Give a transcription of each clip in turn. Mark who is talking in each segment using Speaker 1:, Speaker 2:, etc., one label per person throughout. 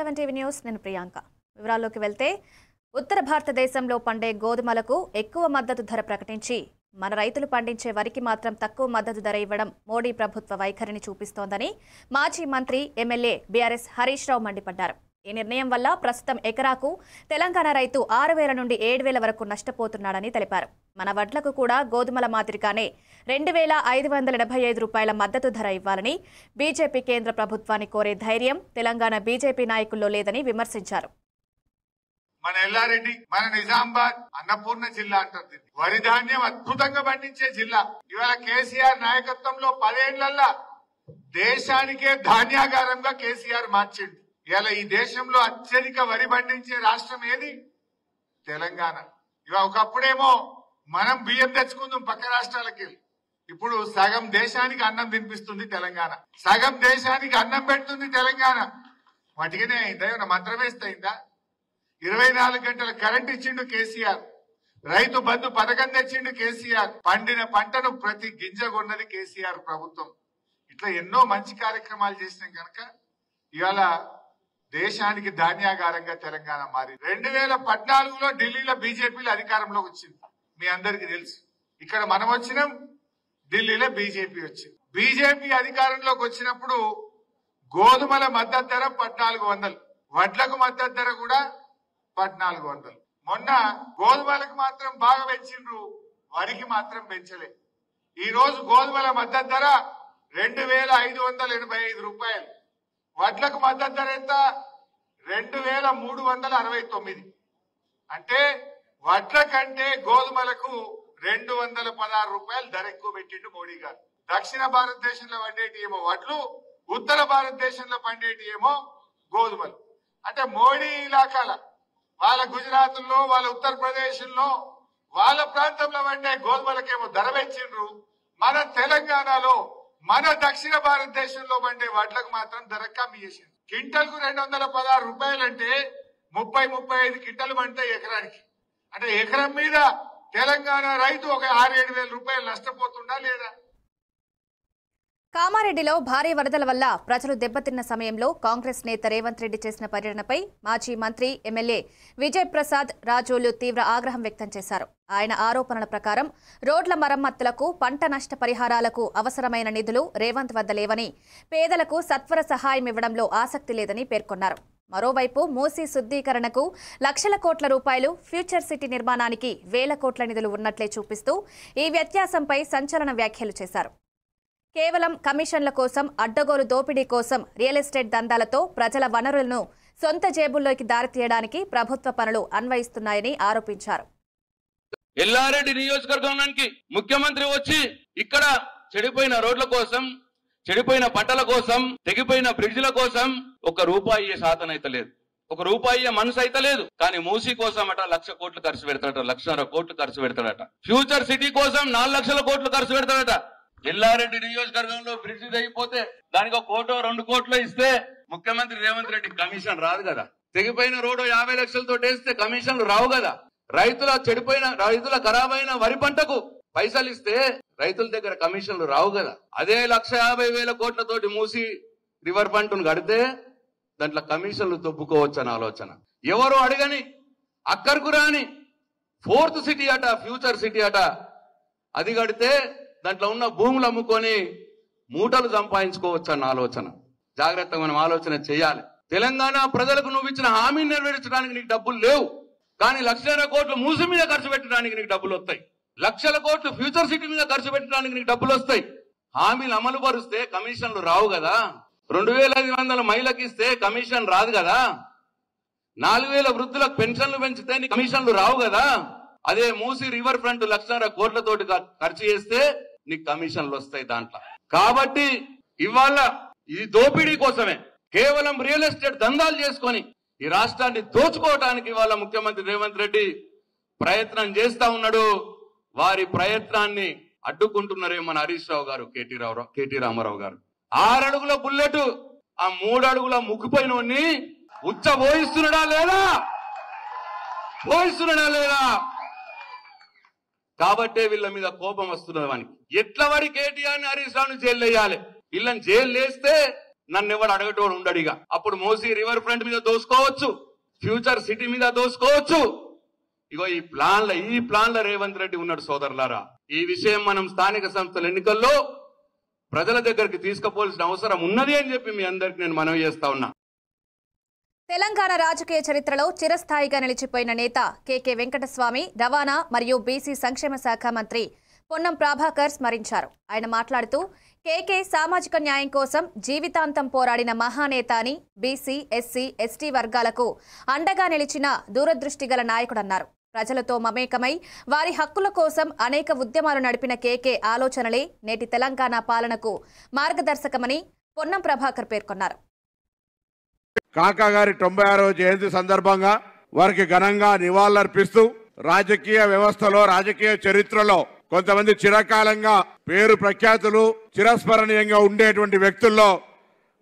Speaker 1: 7 TV news నేను ప్రియాంక. వివరాల్లోకి వెళ్తే ఉత్తర భారతదేశంలో పండే గోధుమలకు ఎక్కువ మద్దతు ధర ప్రకటించి మన రైతులు పండించే వరికి మాత్రం తక్కువ మద్దతు ధర ఇవ్వడం మోడీ ప్రభుత్వ వైఖరిని చూపిస్తోందని మాజీ మంత్రి ఎమ్మెల్యే బీఆర్ఎస్ హరీష్ రావు మండిపడ్డారు. ఈ నిర్ణయం వల్ల ప్రస్తుతం ఎకరాకు తెలంగాణ రైతు 6,000 నుండి 7,000 వరకు నష్టపోతున్నాడని తెలిపారు. మన వడ్లకు కూడా గోధుమల మాదిరిగానే 2,575 రూపాయల మద్దతు ధర ఇవ్వాలని బీజేపీ కేంద్ర ప్రభుత్వాన్ని కోరే ధైర్యం తెలంగాణ బీజేపీ నాయకుల్లో లేదని విమర్శించారు.
Speaker 2: మన ఎల్లారెడ్డి, మన నిజామాబాద్ అన్నపూర్ణ జిల్లా అంటారు. వరి ధాన్యం అద్భుతంగా పండించే జిల్లా. ఇవాళ కేసీఆర్ నాయకత్వంలో 10 ఏళ్లలో దేశానికే ధాన్యాగారంగా కేసీఆర్ మార్చిండు. ఇవాళ ఈ దేశంలో అత్యధిక వరి పండించే రాష్ట్రం ఏది? తెలంగాణ. ఇవాళ ఒకప్పుడేమో మనం బియ్యం తెచ్చుకుందాం పక్క రాష్ట్రాలకి. ఇప్పుడు సగం దేశానికి అన్నం తినిపిస్తుంది తెలంగాణ, సగం దేశానికి అన్నం పెడుతుంది తెలంగాణ. వాటికనే అయిందా? ఏమైనా మంత్రం వేస్తే అయిందా? 24 గంటల కరెంట్ ఇచ్చిండు కేసీఆర్. రైతు బంధు పథకం తెచ్చిండు కేసీఆర్. పండిన పంటను ప్రతి గింజ కొన్నది కేసీఆర్ ప్రభుత్వం. ఇట్లా ఎన్నో మంచి కార్యక్రమాలు చేసినాం కనుక ఇవాళ దేశానికి ధాన్యాగారంగా తెలంగాణ మారింది. 2014లో ఢిల్లీలో బీజేపీలో అధికారంలోకి వచ్చింది. మీ అందరికీ తెలుసు. ఇక్కడ మనం వచ్చినాం, ఢిల్లీలో బీజేపీ వచ్చింది. బీజేపీ అధికారంలోకి వచ్చినప్పుడు గోధుమల మద్దతు ధర 1,400, వడ్లకు మద్దతు ధర కూడా 1,400. మొన్న గోధుమలకు మాత్రం బాగా పెంచిండ్రు, వరికి మాత్రం పెంచలే. ఈ రోజు గోధుమల మద్దతు ధర 2,585 రూపాయలు, వడ్లకు మద్దతు ధర ఎంత? 2,369. అంటే వడ్ల కంటే గోధుమలకు 216 రూపాయలు ధర ఎక్కువ పెట్టిండు మోడీ గారు. దక్షిణ భారతదేశంలో పండేటి ఏమో వడ్లు, ఉత్తర భారతదేశంలో పండేటి ఏమో గోధుమలు. అంటే మోడీ ఇలాకాల వాళ్ళ గుజరాత్ లో, వాళ్ళ ఉత్తరప్రదేశ్ లో, వాళ్ళ ప్రాంతంలో పండే గోధుమలకేమో ధర పెంచిండ్రు. మన తెలంగాణలో, మన దక్షిణ భారతదేశంలో పండే వడ్లకు మాత్రం ధర కమ్మి చేసింది. క్వింటల్ కు 216 రూపాయలు అంటే 30-35 క్వింటల్ పంటాయి ఎకరానికి. అంటే ఎకరం మీద తెలంగాణ రైతు ఒక 6-7 వేల రూపాయలు నష్టపోతుందా లేదా?
Speaker 1: కామారెడ్డిలో భారీ వరదల వల్ల ప్రజలు దెబ్బతిన్న సమయంలో కాంగ్రెస్ నేత రేవంత్ రెడ్డి చేసిన పర్యటనపై మాజీ మంత్రి ఎమ్మెల్యే విజయ్ ప్రసాద్ రాజోలు తీవ్ర ఆగ్రహం వ్యక్తం చేశారు. ఆయన ఆరోపణల ప్రకారం రోడ్ల మరమ్మతులకు, పంట నష్ట పరిహారాలకు అవసరమైన నిధులు రేవంత్ వద్ద లేవని, పేదలకు సత్వర సహాయం ఇవ్వడంలో ఆసక్తి లేదని పేర్కొన్నారు. మరోవైపు మూసీ శుద్ధీకరణకు లక్షల కోట్ల రూపాయలు, ఫ్యూచర్ సిటీ నిర్మాణానికి వేల కోట్ల నిధులు ఉన్నట్లే చూపిస్తూ ఈ వ్యత్యాసంపై సంచలన వ్యాఖ్యలు చేశారు. కేవలం కమిషన్ల కోసం, అడ్డగోలు దోపిడీ కోసం, రియల్ ఎస్టేట్ దందాలతో ప్రజల వనరులను సొంత జేబుల్లోకి దారితీయడానికి ప్రభుత్వ పనులు అన్వయిస్తున్నాయని ఆరోపించారు.
Speaker 3: ఎల్లారెడ్డి నియోజకవర్గానికి ముఖ్యమంత్రి వచ్చి ఇక్కడ చెడిపోయిన రోడ్ల కోసం, చెడిపోయిన పంటల కోసం, తెగిపోయిన బ్రిడ్జిల కోసం ఒక రూపాయి శాతనైతే లేదు, ఒక రూపాయి మనసు అయితే లేదు. కానీ మూసీ కోసం అట 1,00,000 కోట్లు ఖర్చు పెడతాడట, 1,50,000 కోట్లు ఖర్చు పెడతాడట. ఫ్యూచర్ సిటీ కోసం 4 లక్షల కోట్లు ఖర్చు పెడతాడట. ఎల్లారెడ్డి నియోజకవర్గంలో బ్రిడ్జి అయిపోతే దానికి 1 కోటో 2 కోట్లు ఇస్తే ముఖ్యమంత్రి రేవంత్ రెడ్డి కమిషన్ రాదు కదా. తెగిపోయిన రోడ్డు 50 లక్షలతో వేస్తే కమిషన్లు రావు కదా. రైతుల ఖరాబైన వరి పంటకు పైసలు ఇస్తే రైతుల దగ్గర కమిషన్లు రావు కదా. అదే 1,50,000 కోట్లతోటి మూసి రివర్ పంటను కడితే దాంట్లో కమిషన్లు తొప్పుకోవచ్చని ఆలోచన. ఎవరు అడగని, అక్కరకు రాని 4th సిటీ అట, ఫ్యూచర్ సిటీ అట, అది కడితే దాంట్లో ఉన్న భూములు అమ్ముకొని మూటలు సంపాదించుకోవచ్చు అన్న ఆలోచన. జాగ్రత్తగా మనం ఆలోచన చేయాలి. తెలంగాణ ప్రజలకు నువ్వు ఇచ్చిన హామీని నెరవేర్చడానికి నీకు డబ్బులు లేవు, కానీ 1,00,000 కోట్లు మూసి మీద ఖర్చు పెట్టడానికి నీకు డబ్బులు వస్తాయి. 1,00,000 కోట్లు ఫ్యూచర్ సిటీ మీద ఖర్చు పెట్టడానికి నీకు డబ్బులు వస్తాయి. హామీలు అమలు పరుస్తే కమిషన్లు రావు కదా. 2,500 మహిళలకు ఇస్తే కమిషన్ రాదు కదా. 4,000 వృద్ధులకు పెన్షన్లు పెంచితే నీ కమిషన్లు రావు కదా. అదే మూసి రివర్ ఫ్రంట్ 1,00,000 కోట్లతోటి ఖర్చు చేస్తే నీకు కమిషన్లు వస్తాయి దాంట్లో. కాబట్టి ఇవాళ ఇది దోపిడీ కోసమే, కేవలం రియల్ ఎస్టేట్ దందాలు చేసుకొని ఈ రాష్ట్రాన్ని దోచుకోవడానికి ఇవాళ ముఖ్యమంత్రి రేవంత్ రెడ్డి ప్రయత్నం చేస్తా ఉన్నాడు. వారి ప్రయత్నాన్ని అడ్డుకుంటున్నారేమో మన హరీష్ రావు గారు, కేటీ రామారావు గారు. 6 అడుగుల బుల్లెట్ ఆ 3 అడుగుల ముగ్గుపోయినోడిని ఉచ్చ పోయిస్తున్నాడా లేదా? కాబట్టే వీళ్ళ మీద కోపం వస్తున్నది వానికి. ఎట్ల వాడి కేటీఆర్ హరీష్ రావుని జైలు వేయాలి. వీళ్ళని జైలు వేస్తే నన్ను ఎవడు అడగటోడు ఉండడిగా. అప్పుడు మోసీ రివర్ ఫ్రంట్ మీద దోసుకోవచ్చు, ఫ్యూచర్ సిటీ మీద దోసుకోవచ్చు. ఇగో ఈ ప్లాన్ల రేవంత్ రెడ్డి ఉన్నాడు సోదరులారా. ఈ విషయం మనం స్థానిక సంస్థల ఎన్నికల్లో ప్రజల దగ్గరికి తీసుకుపోవాల్సిన అవసరం ఉన్నది అని చెప్పి మీ అందరికి నేను మనవి చేస్తా ఉన్నా.
Speaker 1: తెలంగాణ రాజకీయ చరిత్రలో చిరస్థాయిగా నిలిచిపోయిన నేత కేకే వెంకటస్వామి రవాణా మరియు బీసీ సంక్షేమ శాఖ మంత్రి పొన్నం ప్రభాకర్ స్మరించారు. ఆయన మాట్లాడుతూ కేకే సామాజిక న్యాయం కోసం జీవితాంతం పోరాడిన మహానేత అని, బీసీ, ఎస్సీ, ఎస్టీ వర్గాలకు అండగా నిలిచిన దూరదృష్టిగల నాయకుడన్నారు. ప్రజలతో మమేకమై వారి హక్కుల కోసం అనేక ఉద్యమాలు నడిపిన కేకే ఆలోచనలే నేటి తెలంగాణ పాలనకు మార్గదర్శకమని పొన్నం ప్రభాకర్ పేర్కొన్నారు.
Speaker 4: కాకా గారి 96వ జయంతి సందర్భంగా వారికి ఘనంగా నివాళులర్పిస్తూ రాజకీయ వ్యవస్థలో, రాజకీయ చరిత్రలో కొంతమంది చిరకాలంగా పేరు ప్రఖ్యాతులు చిరస్మరణీయంగా ఉండేటువంటి వ్యక్తుల్లో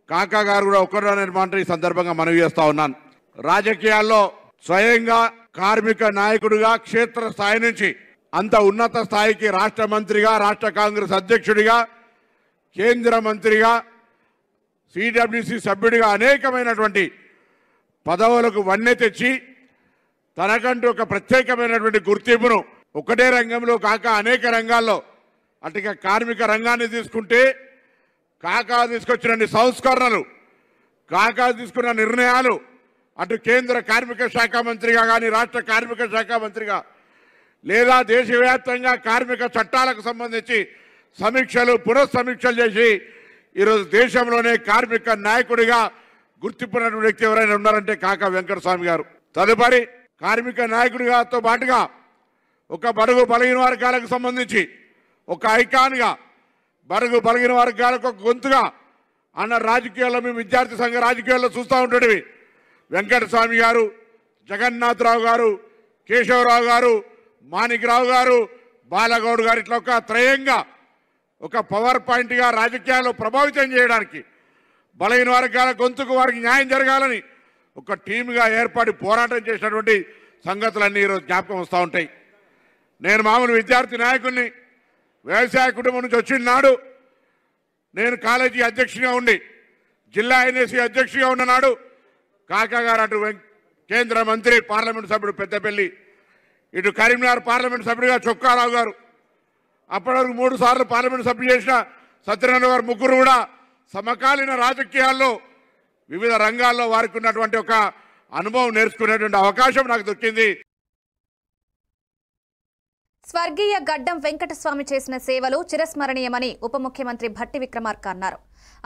Speaker 4: కాకా గారు కూడా ఒకరు మాట ఈ సందర్భంగా మనవి చేస్తా ఉన్నాను. రాజకీయాల్లో స్వయంగా కార్మిక నాయకుడిగా క్షేత్ర స్థాయి నుంచి అంత ఉన్నత స్థాయికి రాష్ట్ర మంత్రిగా, రాష్ట్ర కాంగ్రెస్ అధ్యక్షుడిగా, కేంద్ర మంత్రిగా, సిడబ్ల్యూసి సభ్యుడిగా అనేకమైనటువంటి పదవులకు వన్నె తెచ్చి తనకంటూ ఒక ప్రత్యేకమైనటువంటి గుర్తింపును ఒకటే రంగంలో కాక అనేక రంగాల్లో, అటుగా కార్మిక రంగాన్ని తీసుకుంటే కాకా తీసుకొచ్చిన సంస్కరణలు, కాకా తీసుకున్న నిర్ణయాలు, అటు కేంద్ర కార్మిక శాఖ మంత్రిగా కానీ, రాష్ట్ర కార్మిక శాఖ మంత్రిగా, లేదా దేశవ్యాప్తంగా కార్మిక చట్టాలకు సంబంధించి సమీక్షలు, పునఃసమీక్షలు చేసి ఈరోజు దేశంలోనే కార్మిక నాయకుడిగా గుర్తింపున్నటువంటి వ్యక్తి ఎవరైనా ఉన్నారంటే కాకా వెంకటస్వామి గారు. తదుపరి కార్మిక నాయకుడిగాతో పాటుగా ఒక బడుగు బలహీన వర్గాలకు సంబంధించి ఒక ఐకాన్గా, బడుగు బలహీన వర్గాలకు ఒక గొంతుగా అన్న రాజకీయాల్లో, మేము విద్యార్థి సంఘ రాజకీయాల్లో చూస్తూ ఉంటాడు. వెంకటస్వామి గారు, జగన్నాథరావు గారు, కేశవరావు గారు, మాణిక్రావు గారు, బాలగౌడ్ గారు, ఇట్లా ఒక త్రయంగా ఒక పవర్ పాయింట్గా రాజకీయాల్లో ప్రభావితం చేయడానికి, బలహీన వర్గాల గొంతుకు వారికి న్యాయం జరగాలని ఒక టీమ్గా ఏర్పడి పోరాటం చేసినటువంటి సంగతులన్నీ ఈరోజు జ్ఞాపకం వస్తూ ఉంటాయి. నేను మామూలు విద్యార్థి నాయకుడిని, వ్యవసాయ కుటుంబం నుంచి వచ్చిన నాడు నేను కాలేజీ అధ్యక్షుడిగా ఉండి జిల్లా ఎన్ఎస్సీ అధ్యక్షుడిగా ఉన్ననాడు కాకా గారు అటు కేంద్ర మంత్రి, పార్లమెంట్ సభ్యుడు పెద్దపల్లి, ఇటు కరీంనగర్ పార్లమెంట్ సభ్యుడిగా చొక్కారావు గారు, అప్పటి వరకు 3 సార్లు పార్లమెంట్ సభ్యులు చేసిన సత్యనారాయణ గారు, ముగ్గురు కూడా సమకాలీన రాజకీయాల్లో వివిధ రంగాల్లో వారికి ఉన్నటువంటి ఒక అనుభవం నేర్చుకునేటువంటి అవకాశం నాకు దొరికింది.
Speaker 1: స్వర్గీయ గడ్డం వెంకటస్వామి చేసిన సేవలు చిరస్మరణీయమని ఉప ముఖ్యమంత్రి భట్టి విక్రమార్క అన్నారు.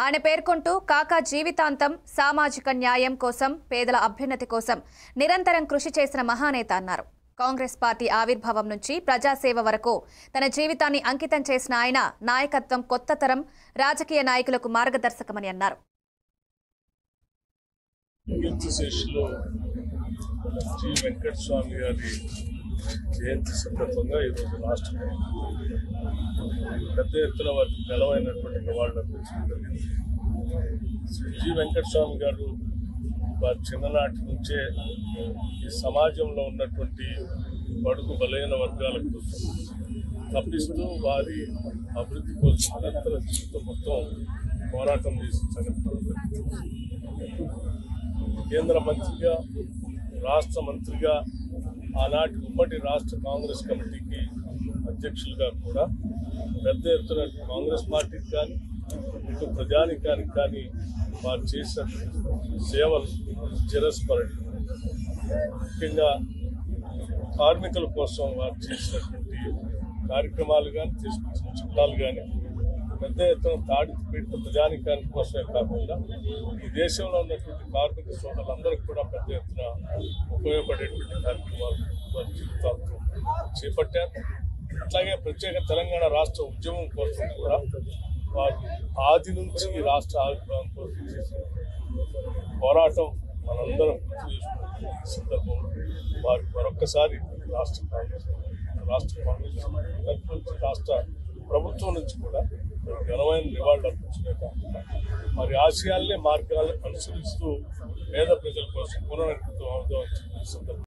Speaker 1: ఆయన పేర్కొంటూ కాకా జీవితాంతం సామాజిక న్యాయం కోసం, పేదల అభ్యున్నతి కోసం నిరంతరం కృషి చేసిన మహానేత అన్నారు. కాంగ్రెస్ పార్టీ ఆవిర్భావం నుంచి ప్రజాసేవ వరకు తన జీవితాన్ని అంకితం చేసిన ఆయన నాయకత్వం కొత్త తరం రాజకీయ నాయకులకు మార్గదర్శకమని అన్నారు.
Speaker 5: వెంకటస్వామి గారి జయంతి సందర్భంగా ఈరోజు రాష్ట్ర పెద్ద ఎత్తున వారికి ఘనమైనటువంటి నివాళులు అర్పించడం జరిగింది. జి వెంకటస్వామి గారు వారి చిన్ననాటి నుంచే ఈ సమాజంలో ఉన్నటువంటి బడుగు బలహీన వర్గాలకు తప్పిస్తూ వారి అభివృద్ధి కోసం నిరంతర జీవితం మొత్తం పోరాటం చేసిన సంగతి కేంద్ర మంత్రిగా, రాష్ట్ర మంత్రిగా, ఆనాటి ఉమ్మడి రాష్ట్ర కాంగ్రెస్ కమిటీకి అధ్యక్షులుగా కూడా పెద్ద ఎత్తున కాంగ్రెస్ పార్టీకి కానీ, ఇటు ప్రజానికానికి కానీ వారు చేసిన సేవలు చిరస్మరణీయం. ముఖ్యంగా కార్మికుల కోసం వారు చేసినటువంటి కార్యక్రమాలు కానీ, తీసుకొచ్చిన చట్టాలు కానీ పెద్ద ఎత్తున తాడిపీడిత ప్రజానికానికి కోసమే కాకుండా ఈ దేశంలో ఉన్నటువంటి కార్మిక సోదరులందరికీ కూడా పెద్ద ఎత్తున ఉపయోగపడేటువంటి కార్యక్రమాలు వారి జీవితాలతో చేపట్టారు. అట్లాగే ప్రత్యేక తెలంగాణ రాష్ట్ర ఉద్యమం కోసం కూడా వారు ఆది నుంచి రాష్ట్ర ఆవిర్భావం కోసం చేసిన పోరాటం మనందరం గుర్తు చేసుకున్న సందర్భంలో వారికి మరొక్కసారి రాష్ట్ర కాంగ్రెస్ రాష్ట్ర ప్రభుత్వం నుంచి కూడా ఘనమైన నివాళులు అర్పించడమే కాకుండా వారి ఆశయాలనే మార్గాలను అనుసరిస్తూ పేద ప్రజల కోసం పునరంకితం అవుతామని సందర్భం.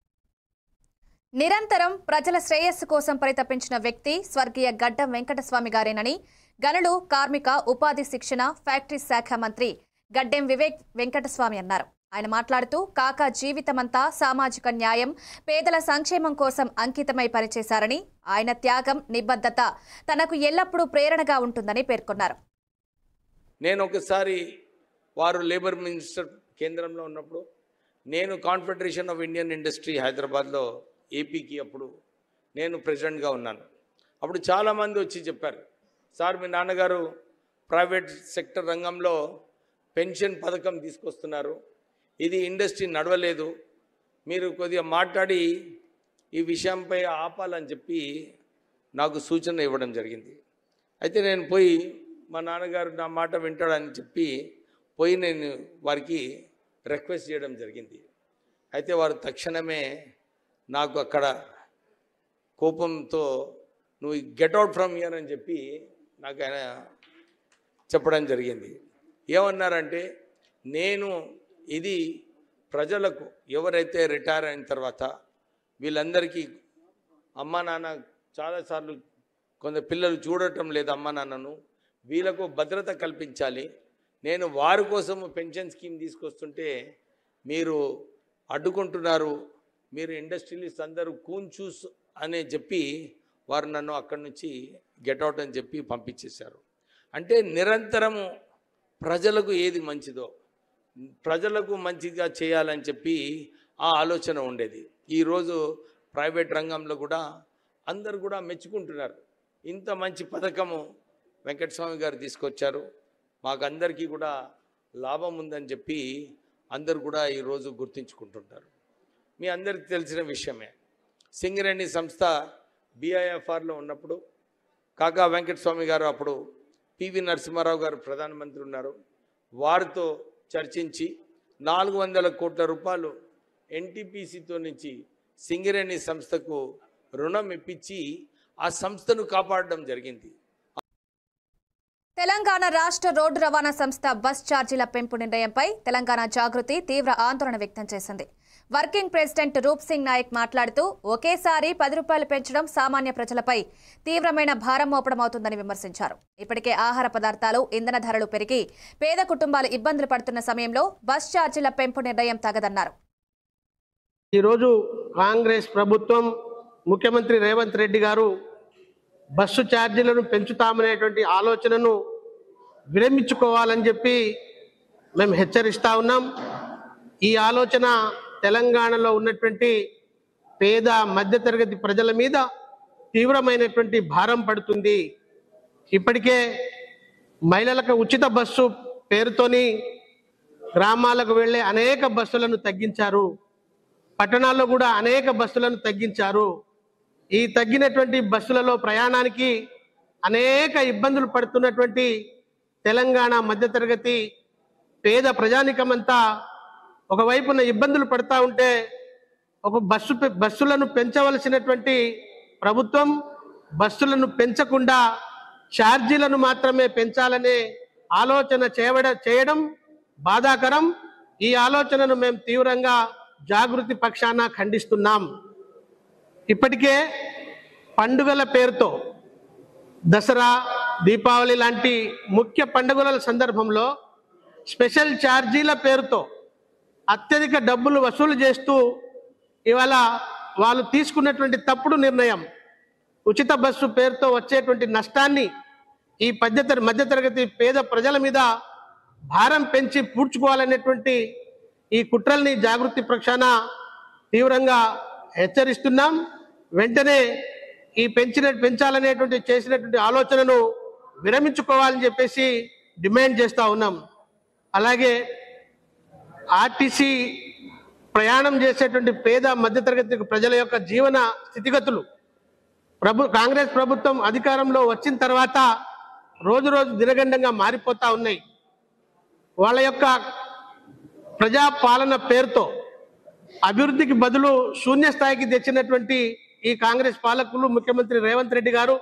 Speaker 1: నిరంతరం ప్రజల శ్రేయస్సు కోసం పరితపించిన వ్యక్తి స్వర్గీయ గడ్డం వెంకటస్వామి గారేనని గనులు, కార్మిక, ఉపాధి శిక్షణ, ఫ్యాక్టరీ శాఖ మంత్రి గడ్డెం వివేక్ వెంకటస్వామి అన్నారు. ఆయన మాట్లాడుతూ కాకా జీవితమంతా సామాజిక న్యాయం, పేదల సంక్షేమం కోసం అంకితమై పనిచేశారని, ఆయన త్యాగం, నిబద్ధత తనకు ఎల్లప్పుడూ ప్రేరణగా ఉంటుందని పేర్కొన్నారు.
Speaker 6: నేను ఒకసారి వారు లేబర్ మినిస్టర్ కేంద్రంలో ఉన్నప్పుడు నేను కాన్ఫెడరేషన్ ఆఫ్ ఇండియన్ ఇండస్ట్రీ హైదరాబాద్లో ఏపీకి అప్పుడు నేను ప్రెసిడెంట్గా ఉన్నాను. అప్పుడు చాలామంది వచ్చి చెప్పారు, సార్ మీ నాన్నగారు ప్రైవేట్ సెక్టర్ రంగంలో పెన్షన్ పథకం తీసుకొస్తున్నారు, ఇది ఇండస్ట్రీ నడవలేదు, మీరు కొద్దిగా మాట్లాడి ఈ విషయంపై ఆపాలని చెప్పి నాకు సూచన ఇవ్వడం జరిగింది. అయితే నేను పోయి మా నాన్నగారు నా మాట వింటాడని చెప్పి పోయి నేను వారికి రిక్వెస్ట్ చేయడం జరిగింది. అయితే వారు తక్షణమే నాకు అక్కడ కోపంతో నువ్వు గెట్ అవుట్ ఫ్రమ్ హియర్ అని చెప్పి నాకు ఆయన చెప్పడం జరిగింది. ఏమన్నారంటే, నేను ఇది ప్రజలకు ఎవరైతే రిటైర్ అయిన తర్వాత వీళ్ళందరికీ అమ్మా నాన్న చాలాసార్లు కొంత పిల్లలు చూడటం లేదు అమ్మా నాన్నను, వీళ్ళకు భద్రత కల్పించాలి, నేను వారి కోసం పెన్షన్ స్కీమ్ తీసుకొస్తుంటే మీరు అడ్డుకుంటున్నారు, మీరు ఇండస్ట్రియలిస్ట్ అందరూ కూన్ చూస్ అని చెప్పి వారు నన్ను అక్కడి నుంచి గెట్అవుట్ అని చెప్పి పంపించేశారు. అంటే నిరంతరము ప్రజలకు ఏది మంచిదో ప్రజలకు మంచిగా చేయాలని చెప్పి ఆ ఆలోచన ఉండేది. ఈరోజు ప్రైవేట్ రంగంలో కూడా అందరు కూడా మెచ్చుకుంటున్నారు. ఇంత మంచి పథకము వెంకటస్వామి గారు తీసుకొచ్చారు, మాకందరికీ కూడా లాభం ఉందని చెప్పి అందరు కూడా ఈరోజు గుర్తించుకుంటుంటారు. మీ అందరికీ తెలిసిన విషయమే, సింగరేణి సంస్థ BIFRలో ఉన్నప్పుడు కాకా వెంకటస్వామి గారు, అప్పుడు పివి నరసింహారావు గారు ప్రధానమంత్రి ఉన్నారు, వారితో చర్చించి 400 కోట్ల రూపాయలు NTPCతో నుంచి సింగరేణి సంస్థకు రుణం ఇప్పించి ఆ సంస్థను కాపాడడం జరిగింది.
Speaker 1: తెలంగాణ రాష్ట్ర రోడ్డు రవాణా సంస్థ బస్ ఛార్జీల పెంపు నిర్ణయంపై తెలంగాణ జాగృతి తీవ్ర ఆందోళన వ్యక్తం చేసింది. వర్కింగ్ ప్రెసిడెంట్ రూప్ సింగ్ నాయక్ మాట్లాడుతూ ఒకేసారి 10 రూపాయలు పెంచడం సామాన్య ప్రజలపై తీవ్రమైన భారం మోపడం అవుతుందని విమర్శించారు. ఇప్పటికే ఆహార పదార్థాలు, ఇంధన ధరలు పెరిగి పేద కుటుంబాలు ఇబ్బందులు పడుతున్న సమయంలో బస్ ఛార్జీల పెంపు నిర్ణయం తగదన్నారు.
Speaker 7: ఈరోజు కాంగ్రెస్ ప్రభుత్వం, ముఖ్యమంత్రి రేవంత్ రెడ్డి గారు బస్సు ఛార్జీలను పెంచుతామనేటువంటి ఆలోచనను విరమించుకోవాలని చెప్పి మేము హెచ్చరిస్తా ఉన్నాం. ఈ ఆలోచన తెలంగాణలో ఉన్నటువంటి పేద మధ్యతరగతి ప్రజల మీద తీవ్రమైనటువంటి భారం పడుతుంది. ఇప్పటికే మహిళలకు ఉచిత బస్సు పేరుతోని గ్రామాలకు వెళ్ళే అనేక బస్సులను తగ్గించారు, పట్టణాల్లో కూడా అనేక బస్సులను తగ్గించారు. ఈ తగ్గినటువంటి బస్సులలో ప్రయాణానికి అనేక ఇబ్బందులు పడుతున్నటువంటి తెలంగాణ మధ్యతరగతి పేద ప్రజానికమంతా ఒకవైపున ఇబ్బందులు పడతా ఉంటే, ఒక బస్సులను పెంచవలసినటువంటి ప్రభుత్వం బస్సులను పెంచకుండా ఛార్జీలను మాత్రమే పెంచాలనే ఆలోచన చేయడం బాధాకరం. ఈ ఆలోచనను మేము తీవ్రంగా జాగృతి పక్షాన ఖండిస్తున్నాం. ఇప్పటికే పండుగల పేరుతో దసరా, దీపావళి లాంటి ముఖ్య పండుగల సందర్భంలో స్పెషల్ ఛార్జీల పేరుతో అత్యధిక డబ్బులు వసూలు చేస్తూ ఇవాళ వాళ్ళు తీసుకున్నటువంటి తప్పుడు నిర్ణయం, ఉచిత బస్సు పేరుతో వచ్చేటువంటి నష్టాన్ని ఈ మధ్యతరగతి పేద ప్రజల మీద భారం పెంచి పూడ్చుకోవాలనేటువంటి ఈ కుట్రల్ని జాగృతి పక్షాన తీవ్రంగా హెచ్చరిస్తున్నాం. వెంటనే ఈ పెంచాలనేటువంటి చేసినటువంటి ఆలోచనను విరమించుకోవాలని చెప్పేసి డిమాండ్ చేస్తూ ఉన్నాం. అలాగే ఆర్టీసీ ప్రయాణం చేసేటువంటి పేద మధ్యతరగతి ప్రజల యొక్క జీవన స్థితిగతులు కాంగ్రెస్ ప్రభుత్వం అధికారంలో వచ్చిన తర్వాత రోజు రోజు దినగండంగా మారిపోతా ఉన్నాయి. వాళ్ళ యొక్క ప్రజాపాలన పేరుతో అభివృద్ధికి బదులు శూన్య స్థాయికి తెచ్చినటువంటి ఈ కాంగ్రెస్ పాలకులు, ముఖ్యమంత్రి రేవంత్ రెడ్డి గారు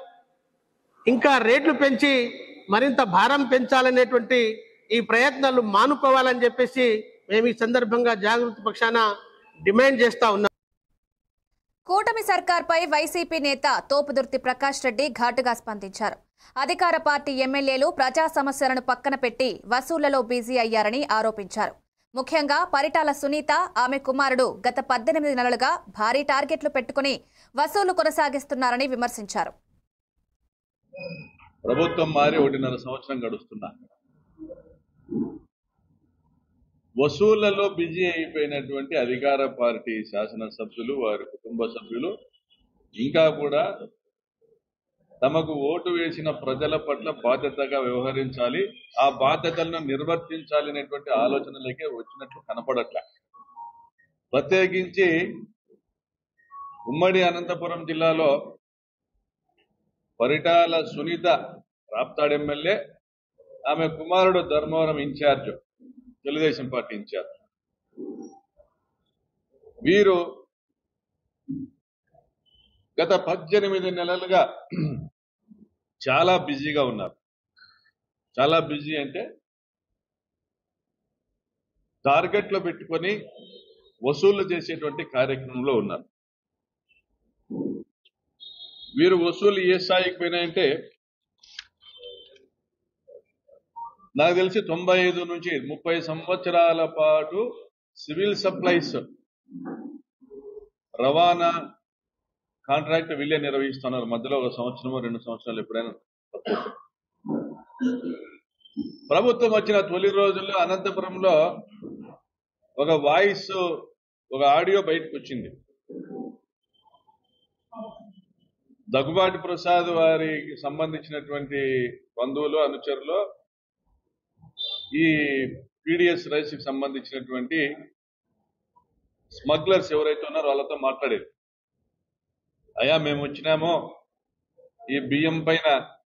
Speaker 7: ఇంకా రేట్లు పెంచి మరింత భారం పెంచాలనేటువంటి ఈ ప్రయత్నాలు మానుకోవాలని చెప్పేసి మేము ఈ సందర్భంగా జాగృతి పక్షాన డిమాండ్ చేస్తా ఉన్నాం.
Speaker 1: కూటమి సర్కార్పై వైసీపీ నేత తోపుదుర్తి ప్రకాష్ రెడ్డి ఘాటుగా స్పందించారు. అధికార పార్టీ ఎమ్మెల్యేలు ప్రజా సమస్యలను పక్కన పెట్టి వసూళ్లలో బిజీ అయ్యారని ఆరోపించారు. ముఖ్యంగా పరిటాల సునీత, ఆమె కుమారుడు గత 18 నెలలుగా భారీ టార్గెట్లు పెట్టుకుని వసూలు కొనసాగిస్తున్నారని విమర్శించారు.
Speaker 8: ప్రభుత్వం మారి 1.5 సంవత్సరం గడుస్తున్నా వసూళ్లలో బిజీ అయిపోయినటువంటి అధికార పార్టీ శాసనసభ్యులు, వారి కుటుంబ సభ్యులు ఇంకా కూడా తమకు ఓటు వేసిన ప్రజల పట్ల బాధ్యతగా వ్యవహరించాలి, ఆ బాధ్యతలను నిర్వర్తించాలి అనేటువంటి ఆలోచనలకే వచ్చినట్లు కనపడట్లే. ప్రత్యేకించి ఉమ్మడి అనంతపురం జిల్లాలో పరిటాల సునీత రాప్తాడ్ ఎమ్మెల్యే, ఆమె కుమారుడు Dharmavaram incharge, Telugu Desam party incharge, వీరు గత 18 నెలలుగా చాలా బిజీగా ఉన్నారు. చాలా బిజీ అంటే టార్గెట్లో పెట్టుకొని వసూళ్లు చేసేటువంటి కార్యక్రమంలో ఉన్నారు. వీరు వసూలు ఏ స్థాయికి పోయినాయంటే నాకు తెలిసి 95 నుంచి 30 సంవత్సరాల పాటు సివిల్ సప్లైస్ రవాణా కాంట్రాక్ట్ వీళ్ళే నిర్వహిస్తున్నారు. మధ్యలో 1 సంవత్సరమో 2 సంవత్సరాలు ఎప్పుడైనా ప్రభుత్వం వచ్చిన తొలి రోజుల్లో అనంతపురంలో ఒక వాయిస్, ఒక ఆడియో బయటకు వచ్చింది. దగ్గుబాటి ప్రసాద్ వారికి సంబంధించినటువంటి బంధువులు, అనుచరులు ఈ పీడిఎస్ రైస్ కి సంబంధించినటువంటి స్మగ్లర్స్ ఎవరైతే ఉన్నారో వాళ్ళతో మాట్లాడేది. అయ్యా మేము వచ్చినామో ఈ బియ్యం పైన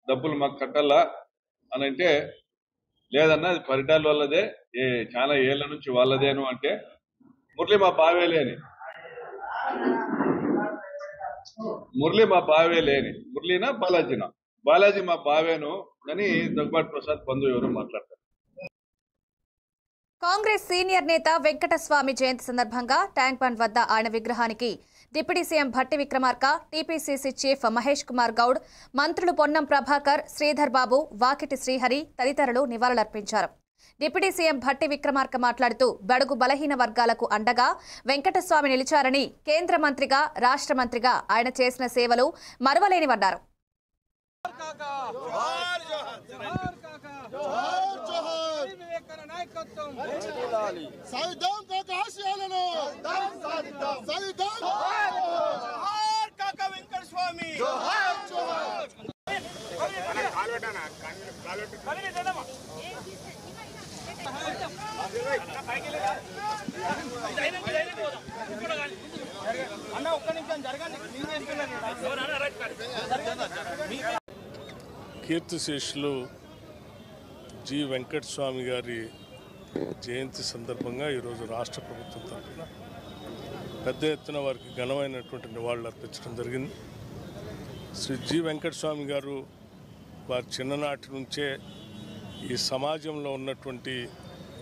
Speaker 8: డబ్బులు మాకు కట్టాలా అని అంటే, లేదన్నా అది పరిటాల వాళ్ళదే, చాలా ఏళ్ల నుంచి వాళ్ళదేను అంటే, మురళి మా బావేలే అని, మురళి మా బావేలే అని, మురళినా బాలాజీనా, బాలాజీ మా బావేను అని దగ్గుబాటి ప్రసాద్ బంధువు ఎవరు మాట్లాడతారు.
Speaker 1: కాంగ్రెస్ సీనియర్ నేత వెంకటస్వామి జయంతి సందర్భంగా ట్యాంక్ బండ్ వద్ద ఆయన విగ్రహానికి deputy CM Bhatti Vikramarka, TPCC chief Mahesh Kumar Goud, మంత్రులు పొన్నం ప్రభాకర్, శ్రీధర్ బాబు, వాకిటి శ్రీహరి తదితరులు నివాళులర్పించారు. డిప్యూటీ సీఎం భట్టి విక్రమార్క మాట్లాడుతూ బడుగు బలహీన వర్గాలకు అండగా వెంకటస్వామి నిలిచారని, కేంద్ర మంత్రిగా, రాష్ట్ర మంత్రిగా ఆయన చేసిన సేవలు మరువలేనివన్నారు.
Speaker 5: కీర్తిశేషులు జి వెంకటస్వామి గారి జయంతి సందర్భంగా ఈరోజు రాష్ట్ర ప్రభుత్వం తరఫున పెద్ద ఎత్తున వారికి ఘనమైనటువంటి నివాళులు అర్పించడం జరిగింది. శ్రీ జి వెంకటస్వామి గారు వారి చిన్ననాటి నుంచే ఈ సమాజంలో ఉన్నటువంటి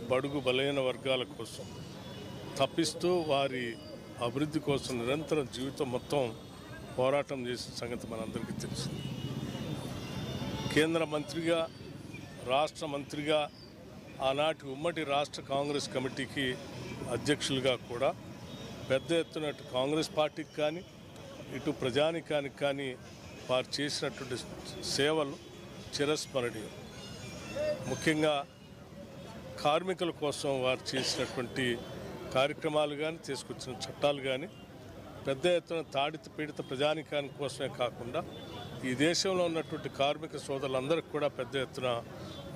Speaker 5: బడుగు బలహీన వర్గాల కోసం తప్పిస్తూ వారి అభివృద్ధి కోసం నిరంతరం జీవితం మొత్తం పోరాటం చేసిన సంగతి మనందరికీ తెలిసింది. కేంద్ర మంత్రిగా, రాష్ట్ర మంత్రిగా, ఆనాటి ఉమ్మడి రాష్ట్ర కాంగ్రెస్ కమిటీకి అధ్యక్షులుగా కూడా పెద్ద ఎత్తున అటు కాంగ్రెస్ పార్టీకి కానీ ఇటు ప్రజానికానికి కానీ వారు చేసినటువంటి సేవలు చిరస్మరణీయం. ముఖ్యంగా కార్మికుల కోసం వారు చేసినటువంటి కార్యక్రమాలు కానీ, తీసుకొచ్చిన చట్టాలు కానీ పెద్ద ఎత్తున తాడిత పీడిత ప్రజానికాని కోసమే కాకుండా ఈ దేశంలో ఉన్నటువంటి కార్మిక సోదరులందరికీ కూడా పెద్ద ఎత్తున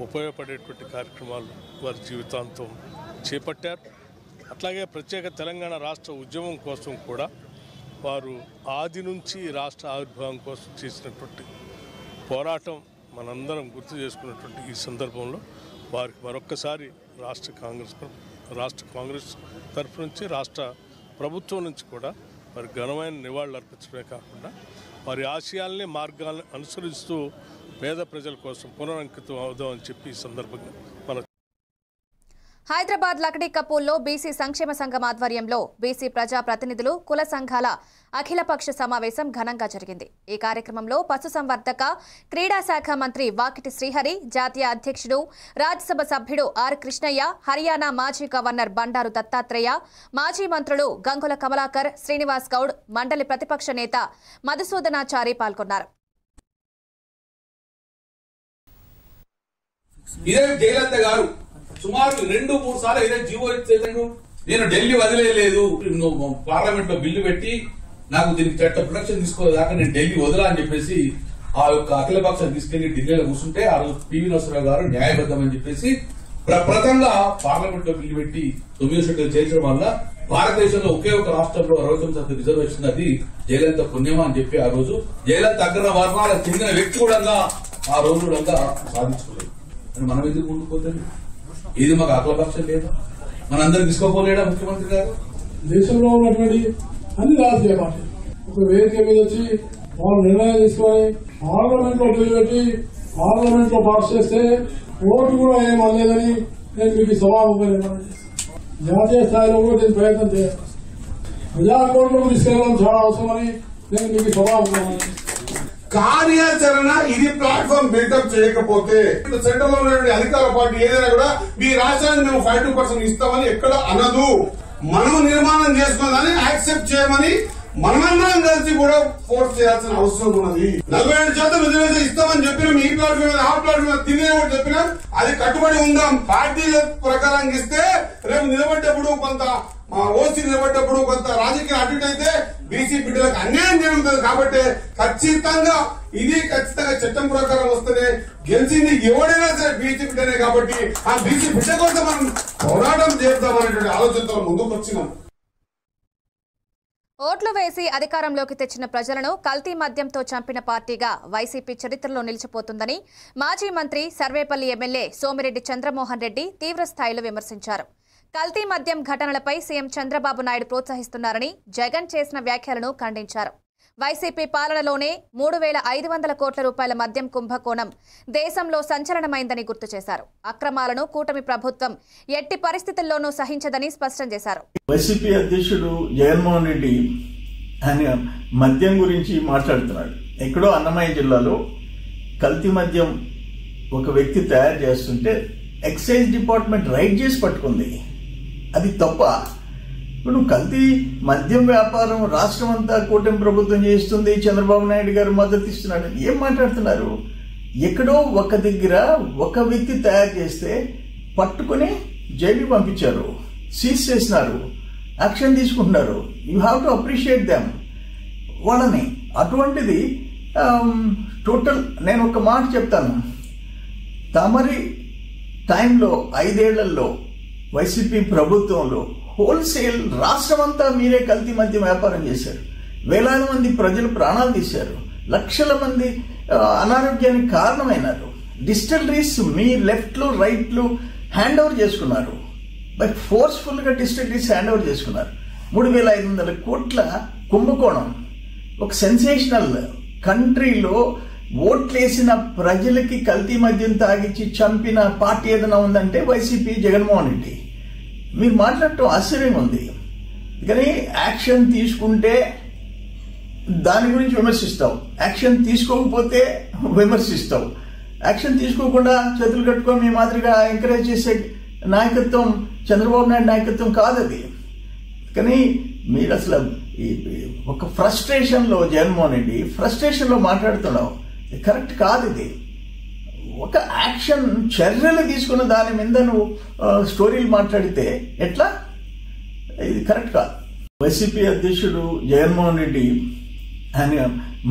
Speaker 5: ఉపయోగపడేటువంటి కార్యక్రమాలు వారి జీవితాంతం చేపట్టారు. అట్లాగే ప్రత్యేక తెలంగాణ రాష్ట్ర ఉద్యమం కోసం కూడా వారు ఆది నుంచి రాష్ట్ర ఆవిర్భావం కోసం చేసినటువంటి పోరాటం మనందరం గుర్తు చేసుకున్నటువంటి ఈ సందర్భంలో వారికి మరొక్కసారి రాష్ట్ర కాంగ్రెస్ తరఫు నుంచి, రాష్ట్ర ప్రభుత్వం నుంచి కూడా వారి ఘనమైన నివాళులు అర్పించడమే కాకుండా వారి ఆశయాల్ని, మార్గాల్ని అనుసరిస్తూ పేద ప్రజల కోసం పునరంకితం అవుదామని చెప్పి ఈ సందర్భంగా మన
Speaker 1: హైదరాబాద్ లక్డీ కపూల్లో బీసీ సంక్షేమ సంఘం ఆధ్వర్యంలో బీసీ ప్రజా ప్రతినిధులు కుల సంఘాల అఖిలపక్ష సమావేశం ఘనంగా జరిగింది. ఈ కార్యక్రమంలో పశుసంవర్ధక క్రీడా శాఖ మంత్రి వాకిటి శ్రీహరి, జాతీయ అధ్యక్షుడు రాజ్యసభ సభ్యుడు ఆర్ కృష్ణయ్య, హర్యానా మాజీ గవర్నర్ బండారు దత్తాత్రేయ, మాజీ మంత్రులు గంగుల కమలాకర్, శ్రీనివాస్ గౌడ్, మండలి ప్రతిపక్ష నేత మధుసూదనాచారి పాల్గొన్నారు.
Speaker 9: సుమారు 2-3 సార్లు ఏదైనా జీవో ఇచ్చేదాడు. నేను ఢిల్లీ వదిలేదు, పార్లమెంట్ లో బిల్లు పెట్టి నాకు దీనికి చట్ట ప్రొటెక్షన్ తీసుకోదాకా నేను ఢిల్లీ వదలా అని చెప్పేసి ఆ యొక్క అఖిలపక్షం తీసుకెళ్లి ఢిల్లీలో కూర్చుంటే ఆ రోజు పివి నరసింహరావు గారు న్యాయబద్దమని చెప్పేసి ప్రప్రథంగా పార్లమెంట్ లో బిల్లు పెట్టి 9 సీట్లు చేర్చడం వల్ల భారతదేశంలో ఒకే ఒక రాష్ట్రంలో 69% రిజర్వేషన్ అది జయలలిత పుణ్యమా అని చెప్పి ఆ రోజు జయలలిత అగ్ర వర్ణాలకు చెందిన వ్యక్తి కూడా ఆ రోజు కూడా సాధించుకోలేదు. మనం ఎందుకు ముందుకు ఇది మాకు అఖిలపక్షం లేదా? మనందరూ తీసుకోపోలేడా ముఖ్యమంత్రి గారు?
Speaker 10: దేశంలో ఉన్నటువంటి అన్ని రాజకీయ పార్టీలు ఒక వేదిక మీద వచ్చి వాళ్ళు నిర్ణయం తీసుకొని పార్లమెంట్ లో బిల్లు పెట్టి పార్లమెంట్ లో పాస్ చేస్తే ఓటు కూడా ఏం అనలేదని నేను మీకు సభాముఖంగా నిర్ణయం చేస్తాను. జాతీయ స్థాయిలో కూడా దీని ప్రయత్నం చేయాలి. ప్రజాకోర్టులకు తీసుకెళ్లడం చాలా అవసరమని నేను మీకు సభాముఖంగా
Speaker 2: కార్యాచరణ ఇది ప్లాట్ఫామ్ బిల్డప్ చేయకపోతే సెంటర్ లో ఉన్నటువంటి అధికార పార్టీ ఏదైనా కూడా మీ రాష్ట్రానికి మేము 52% ఇస్తామని ఎక్కడ అనదు. మనం నిర్మాణం చేసుకున్నదాన్ని యాక్సెప్ట్ చేయమని మనమందరం కలిసి కూడా ఫోర్స్ చేయాల్సిన అవసరం ఉన్నది. 47% రిజర్వేషన్ ఇస్తామని చెప్పిన ఈ ప్లాట్ఫామ్ మీద ఆ ప్లాట్ఫామ్ మీద తినే చెప్పినా అది కట్టుబడి ఉందాం. పార్టీల ప్రకారం ఇస్తే రేపు నిలబడ్డప్పుడు కొంత ఓసీ నిలబడ్డప్పుడు కొంత రాజకీయ అటు అయితే బీసీ బిడ్డలకు అన్యాయం జరుగుతుంది. కాబట్టి ఖచ్చితంగా చట్టం ప్రకారం వస్తేనే గెలిచింది ఎవడైనా సరే బీసీ బిడ్డనే. కాబట్టి ఆ బీసీ బిడ్డ కోసం మనం పోరాటం చేద్దామనేటువంటి ఆలోచనతో ముందుకు వచ్చినాం.
Speaker 1: ఓట్లు వేసి అధికారంలోకి తెచ్చిన ప్రజలను కల్తీ మద్యంతో చంపిన పార్టీగా వైసీపీ చరిత్రలో నిలిచిపోతుందని మాజీ మంత్రి సర్వేపల్లి ఎమ్మెల్యే సోమిరెడ్డి చంద్రమోహన్ రెడ్డి తీవ్రస్థాయిలో విమర్శించారు. కల్తీ మద్యం ఘటనలపై సీఎం చంద్రబాబు నాయుడు ప్రోత్సహిస్తున్నారని జగన్ చేసిన వ్యాఖ్యలను ఖండించారు. వైసీపీ పాలనలోనే 3,500 కోట్ల రూపాయల మద్యం కుంభకోణం దేశంలో సంచలనమైందని గుర్తు చేశారు. అక్రమాలను కూటమి ప్రభుత్వం ఎట్టి పరిస్థితుల్లోనూ సహించదని స్పష్టం చేశారు.
Speaker 11: వైసీపీ అధ్యక్షుడు జగన్మోహన్ రెడ్డి ఆయన మద్యం గురించి మాట్లాడుతున్నాడు. ఎక్కడో అన్నమయ్య జిల్లాలో కల్తీ మద్యం ఒక వ్యక్తి తయారు చేస్తుంటే ఎక్సైజ్ డిపార్ట్మెంట్ రైడ్ చేసి పట్టుకుంది. అది తప్ప? ఇప్పుడు కల్తీ మద్యం వ్యాపారం రాష్ట్రం అంతా కూటమి ప్రభుత్వం చేస్తుంది, చంద్రబాబు నాయుడు గారు మద్దతు ఇస్తున్నాడు. ఏం మాట్లాడుతున్నారు? ఎక్కడో ఒక దగ్గర ఒక వ్యక్తి తయారు చేస్తే పట్టుకుని జైలుకి పంపించారు, సీజ్ చేసినారు, యాక్షన్ తీసుకుంటున్నారు. You have to appreciate them వాళ్ళని. అటువంటిది టోటల్ నేను ఒక మాట చెప్తాను. తమరి టైంలో 5 ఏళ్లలో వైసీపీ ప్రభుత్వంలో హోల్సేల్ రాష్ట్రం అంతా మీరే కల్తీ మద్యం వ్యాపారం చేశారు. వేలాది మంది ప్రజలు ప్రాణాలు తీశారు, లక్షల మంది అనారోగ్యానికి కారణమైనారు. డిస్టిలరీస్ మీ లెఫ్ట్లో రైట్లో హ్యాండ్ ఓవర్ చేసుకున్నారు. బట్ ఫోర్స్ఫుల్గా డిస్టిలరీస్ హ్యాండ్ ఓవర్ చేసుకున్నారు. 3,500 కోట్ల కుంభకోణం. ఒక సెన్సేషనల్ కంట్రీలో ఓట్లేసిన ప్రజలకి కల్తీ మద్యం తాగిచ్చి చంపిన పార్టీ ఏదైనా ఉందంటే వైసీపీ, జగన్మోహన్ రెడ్డి. మీరు మాట్లాడటం ఆశ్చర్యంగా ఉంది. కానీ యాక్షన్ తీసుకుంటే దాని గురించి విమర్శిస్తావు, యాక్షన్ తీసుకోకపోతే విమర్శిస్తావు. యాక్షన్ తీసుకోకుండా చేతులు కట్టుకొని మీ మాదిరిగా ఎంకరేజ్ చేసే నాయకత్వం చంద్రబాబు నాయుడు నాయకత్వం కాదు అది. కానీ మీరు అసలు ఒక ఫ్రస్ట్రేషన్లో జగన్మోహన్ రెడ్డి ఫ్రస్ట్రేషన్లో మాట్లాడుతున్నావు. కరెక్ట్ కాదు ఇది. ఒక యాక్షన్ చర్యలు తీసుకున్న దాని మీద నువ్వు స్టోరీలు మాట్లాడితే ఎట్లా? ఇది కరెక్ట్ కాదు. వైసీపీ అధ్యక్షుడు జగన్మోహన్ రెడ్డి ఆయన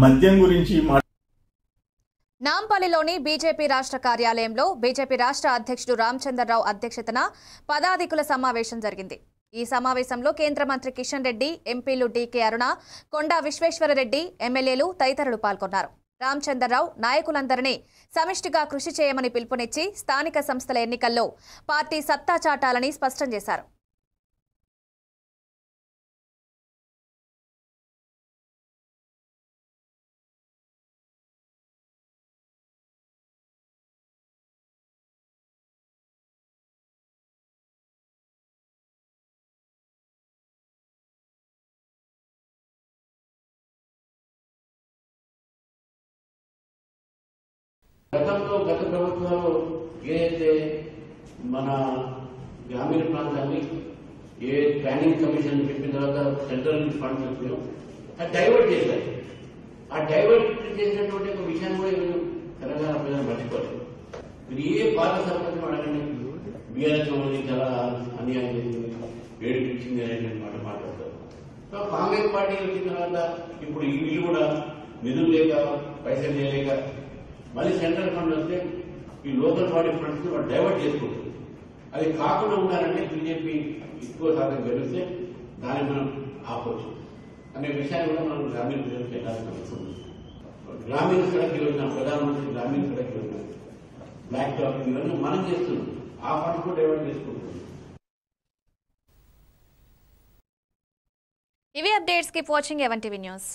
Speaker 11: మద్యం గురించి
Speaker 1: నాంపల్లిలోని బీజేపీ రాష్ట్ర కార్యాలయంలో బీజేపీ రాష్ట్ర అధ్యక్షుడు రామచంద్రరావు అధ్యక్షతన పదాధికుల సమావేశం జరిగింది. ఈ సమావేశంలో కేంద్ర మంత్రి కిషన్ రెడ్డి, ఎంపీలు డీకే అరుణ, కొండా విశ్వేశ్వరరెడ్డి, ఎమ్మెల్యేలు తదితరులు పాల్గొన్నారు. రామచంద్రరావు నాయకులందరినీ సమిష్టిగా కృషి చేయమని పిలుపునిచ్చి స్థానిక సంస్థల ఎన్నికల్లో పార్టీ సత్తా చాటాలని స్పష్టం చేశారు.
Speaker 12: గతంలో గత ప్రభుత్వాలు ఏదైతే మన గ్రామీణ ప్రాంతాన్ని ఏ ప్లానింగ్ కమిషన్ చెప్పిన తర్వాత సెంట్రల్ ఫండ్స్ వచ్చాయో అది డైవర్ట్ చేశారు. ఆ డైవర్ట్ చేసినటువంటి ఒక విషయాన్ని కూడా ఈరోజు తెలంగాణ ప్రజలు మర్చిపోలేదు. మీరు ఏ పాత సర్పంచ్ అడగండి, బీఆర్ఎస్ అనేది చాలా అన్యాయం చేసింది, ఏడిపించింది అనేటువంటి మాట మాట్లాడతారు. సో కాంగ్రెస్ పార్టీ వచ్చిన తర్వాత ఇప్పుడు ఈ వీళ్ళు కూడా నిధులు లేక పైసలు చేయలేక మళ్ళీ సెంట్రల్ ఫండ్ వస్తే ఈ లోకల్ బాడీ ఫండ్స్ వాళ్ళు డైవర్ట్ చేసుకుంటారు. అది కాకుండా ఉండాలంటే బీజేపీ ఎక్కువ శాతం గెలిస్తే దాన్ని మనం ఆపవచ్చు అనే విషయాన్ని కూడా మనం గ్రామీణ ప్రజలకు వెళ్ళాల్సిన అవసరం ఉంది. గ్రామీణ సడక్ యోజన, ప్రధానమంత్రి గ్రామీణ సడక్ యోజన, బ్లాక్ టాపింగ్ ఇవన్నీ మనం చేస్తున్నాం. ఆ ఫండ్స్ కూడా డైవర్ట్ చేసుకుంటున్నాం.
Speaker 1: ఇవి updates. Keep watching A1 TV news.